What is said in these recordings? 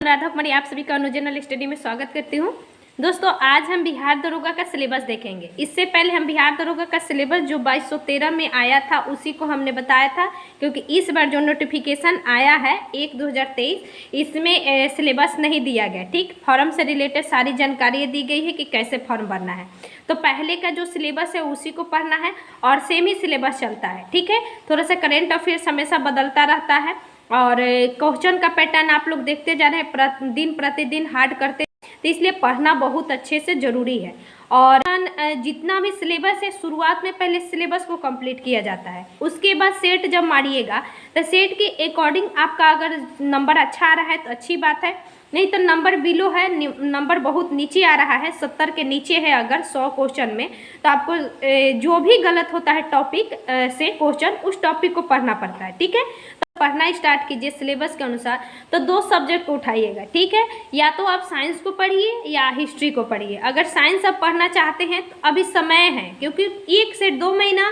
राधा कुमारी आप सभी का अनुजनल स्टडी में स्वागत करती हूँ। दोस्तों, आज हम बिहार दरोगा का सिलेबस देखेंगे। इससे पहले हम बिहार दरोगा का सिलेबस जो 2213 में आया था उसी को हमने बताया था, क्योंकि इस बार जो नोटिफिकेशन आया है 1/2023 इसमें सिलेबस नहीं दिया गया। ठीक, फॉर्म से रिलेटेड सारी जानकारी दी गई है कि कैसे फॉर्म भरना है। तो पहले का जो सिलेबस है उसी को पढ़ना है और सेम ही सिलेबस चलता है। ठीक है, थोड़ा सा करेंट अफेयर्स हमेशा बदलता रहता है और क्वेश्चन का पैटर्न आप लोग देखते जा रहे हैं, दिन प्रतिदिन हार्ड करते, तो इसलिए पढ़ना बहुत अच्छे से ज़रूरी है। और जितना भी सिलेबस है शुरुआत में पहले सिलेबस को कंप्लीट किया जाता है, उसके बाद सेट जब मारिएगा तो सेट के अकॉर्डिंग आपका अगर नंबर अच्छा आ रहा है तो अच्छी बात है, नहीं तो नंबर बिलो है, नंबर बहुत नीचे आ रहा है, 70 के नीचे है अगर 100 क्वेश्चन में, तो आपको जो भी गलत होता है टॉपिक से क्वेश्चन उस टॉपिक को पढ़ना पड़ता है। ठीक है, पढ़ना स्टार्ट कीजिए सिलेबस के अनुसार। तो 2 सब्जेक्ट को उठाइएगा। ठीक है, या तो आप साइंस को पढ़िए या हिस्ट्री को पढ़िए। अगर साइंस आप पढ़ना चाहते हैं तो अभी समय है, क्योंकि 1 से 2 महीना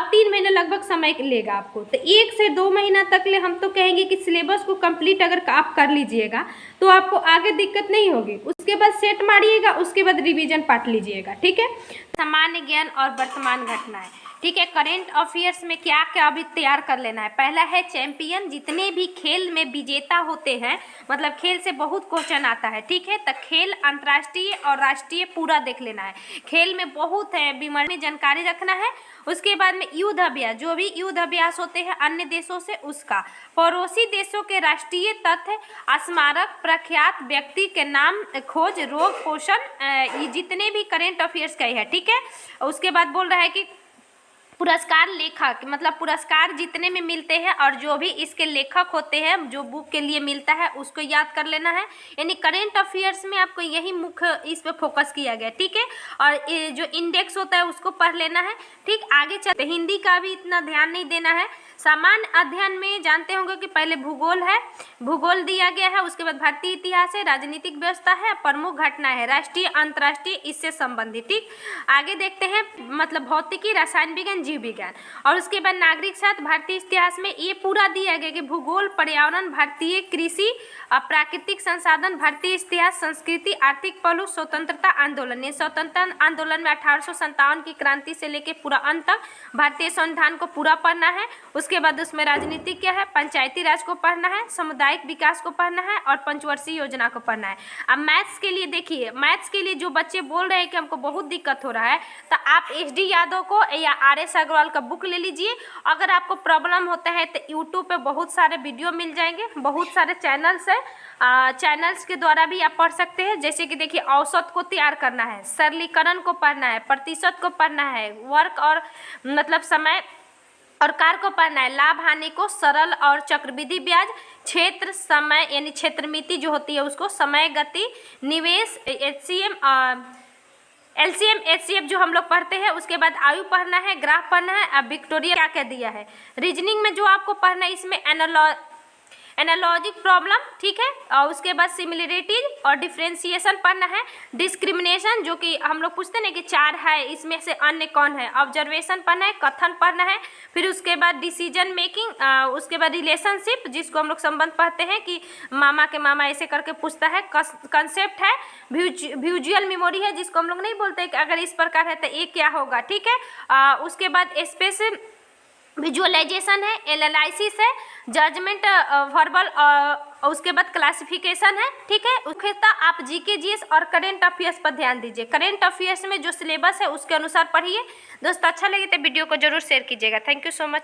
3 महीने लगभग समय लेगा आपको। तो 1 से 2 महीना तक ले हम तो कहेंगे कि सिलेबस को कंप्लीट अगर आप कर लीजिएगा तो आपको आगे दिक्कत नहीं होगी। उसके बाद सेट मारिएगा, उसके बाद रिवीजन पार्ट लीजिएगा। ठीक है, सामान्य ज्ञान और वर्तमान घटनाएं। ठीक है, करेंट अफेयर्स में क्या क्या अभी तैयार कर लेना है। पहला है चैंपियन, जितने भी खेल में विजेता होते हैं, मतलब खेल से बहुत क्वेश्चन आता है। ठीक है, तो खेल अंतर्राष्ट्रीय और राष्ट्रीय पूरा देख लेना है। खेल में बहुत है, बीमारी में जानकारी रखना है। उसके बाद में युद्ध अभ्यास, जो भी युद्ध अभ्यास होते हैं अन्य देशों से उसका, पड़ोसी देशों के राष्ट्रीय तथ्य, स्मारक, प्रख्यात व्यक्ति के नाम, खोज, रोग, पोषण, ये जितने भी करेंट अफेयर्स का ही है। ठीक है, उसके बाद बोल रहा है कि पुरस्कार लेखक, मतलब पुरस्कार जितने में मिलते हैं और जो भी इसके लेखक होते हैं, जो बुक के लिए मिलता है उसको याद कर लेना है। यानी करेंट अफेयर्स में आपको यही मुख्य इस पे फोकस किया गया। ठीक है, और ये जो इंडेक्स होता है उसको पढ़ लेना है। ठीक, आगे चलते हिंदी का भी इतना ध्यान नहीं देना है। सामान्य अध्ययन में जानते होंगे कि पहले भूगोल है, भूगोल दिया गया है, उसके बाद भारतीय इतिहास है, राजनीतिक व्यवस्था है, प्रमुख घटना है, राष्ट्रीय अंतर्राष्ट्रीय इससे संबंधित। ठीक, आगे देखते हैं मतलब भौतिकी, रसायन विज्ञान, जीव विज्ञान, और उसके बाद नागरिक शास्त्र, भारतीय इतिहास में ये पूरा दिया गया कि भूगोल, पर्यावरण, भारतीय कृषि, प्राकृतिक संसाधन, भारतीय इतिहास, संस्कृति, आर्थिक पहलू, स्वतंत्रता आंदोलन। ये स्वतंत्रता आंदोलन में 1857 की क्रांति से लेकर पूरा अंत तक भारतीय संविधान को पूरा पढ़ना है। उसके बाद उसमें राजनीति क्या है, पंचायती राज को पढ़ना है, सामुदायिक विकास को पढ़ना है और पंचवर्षीय योजना को पढ़ना है। अब मैथ्स के लिए देखिए, मैथ्स के लिए जो बच्चे बोल रहे हैं कि हमको बहुत दिक्कत हो रहा है, तो आप HD यादव को या RS अग्रवाल का बुक ले लीजिए। अगर आपको प्रॉब्लम होता है तो यूट्यूब पे बहुत सारे वीडियो मिल जाएंगे, बहुत सारे चैनल्स है, चैनल्स के द्वारा भी आप पढ़ सकते हैं। जैसे कि देखिए, औसत को तैयार करना है, सरलीकरण को पढ़ना है, प्रतिशत को पढ़ना है, वर्क और मतलब समय और कार को पढ़ना है, लाभ हानि को, सरल और चक्रवृद्धि ब्याज, क्षेत्र, समय यानी क्षेत्रमिति जो होती है उसको, समय, गति, निवेश, HCM, LCM, HCF जो हम लोग पढ़ते हैं। उसके बाद आयु पढ़ना है, ग्राफ पढ़ना है। अब विक्टोरिया क्या क्या दिया है। रीजनिंग में जो आपको पढ़ना है इसमें एनालॉजिक प्रॉब्लम, ठीक है, और उसके बाद सिमिलरिटीज और डिफ्रेंसिएशन पढ़ना है। डिस्क्रिमिनेशन जो कि हम लोग पूछते हैं ना कि 4 है, इसमें से अन्य कौन है। ऑब्जर्वेशन पढ़ना है, कथन पढ़ना है। फिर उसके बाद डिसीजन मेकिंग, उसके बाद रिलेशनशिप जिसको हम लोग संबंध पढ़ते हैं कि मामा के मामा ऐसे करके पूछता है। कंसेप्ट है, विजुअल मेमोरी है जिसको हम लोग नहीं बोलते कि अगर इस प्रकार है तो ये क्या होगा। ठीक है, उसके बाद स्पेस विजुअलाइजेशन है, एनालिसिस है, जजमेंट, वर्बल, उसके बाद क्लासिफिकेशन है। ठीक है, उसके बाद आप GK GS और करेंट अफेयर्स पर ध्यान दीजिए। करेंट अफेयर्स में जो सिलेबस है उसके अनुसार पढ़िए। दोस्तों, अच्छा लगे तो वीडियो को जरूर शेयर कीजिएगा। Thank you so much.